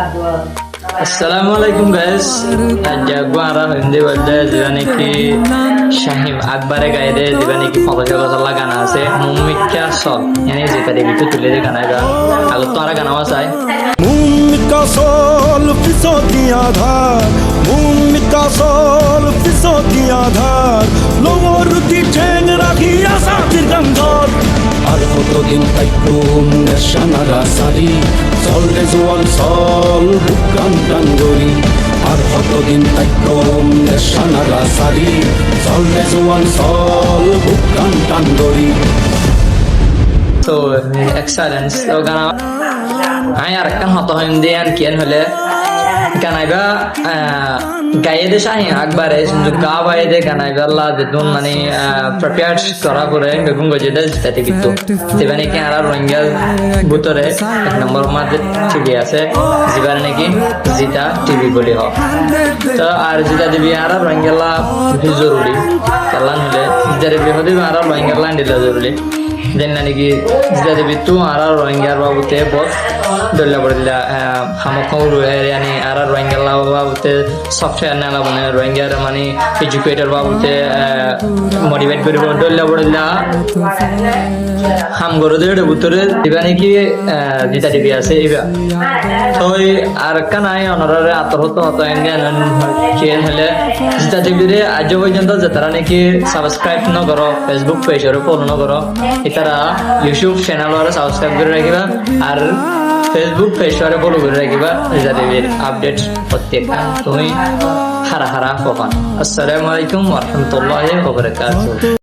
Assalamualaikum guys. Jago arah hindi wajah jibani ki Shahim Akbar gaye de jibani ki photo Allah गाना আছে मुम्मिका sol यानी যেটা দেখি তো তুলে দে গানা গা আলো তোরা গানা আছে मुम्मिका सॉल फिसो की आधार मुम्मिका सॉल फिसो की आधार लोगों रुकी ठेंग राखी आशा दिगंबर আর কতদিন তাইকো নেশানারা সারি চলে জোয়াল সল বুকান টাঙ্গরি আর কতদিন তাইকো নেশানারা সারি চলে জোয়াল সল বুকান টাঙ্গরি তো এক্সেলেন্স তো গানা আই আর কান হতো হিন্দি আর কিন হলে গানাইবা গায়ে দে শাহি আকবার এই সুন্দর গা বায়ে দে গানাইবা আল্লাহ দে দুন মানে প্রিপেয়ার্ড করা করে বেগুন গজে দে তাতে কিন্তু তেবানি কি আর রোহিঙ্গা ভিতরে এক নম্বর মাঝে টিভি আছে জিবার নাকি জিতা টিভি বলি হ তো আর জিতা দিবি আর রোহিঙ্গা জরুরি কালান হলে জিতা দিবি হদি আর রোহিঙ্গা লাইন দিলা জরুরি দেন নাকি জিতা দিবি তু আর রোহিঙ্গার বাবুতে বস দল্লা বড়িলা হামকৌর yani আর রোহিঙ্গা বাবুতে সফটওয়্যার না মানে রোহিঙ্গার মানে এডুকেটর বাবুতে মোটিভেট করিব দল্লা বড়িলা হাম গরো দেড় ভিতরে দিবা নাকি জিতা দিবি আছে এবা তো আর কানাই অনরারে আত্মহত হতো ইন্ডিয়ান কেন হলে জিতা দিবি রে আজ পর্যন্ত যারা নাকি সাবস্ক্রাইব ন করো ফেসবুক পেজরে ফলো ন করো এটারা ইউটিউব চ্যানেলরে সাবস্ক্রাইব করে রাখিবা আর ফেসবুক পেজরে ফলো করে রাখিবা জিতা দিবির আপডেট প্রত্যেক তুমি হারা হারা কখন আসসালামু আলাইকুম ওয়া রাহমাতুল্লাহি ওয়া বারাকাতুহু।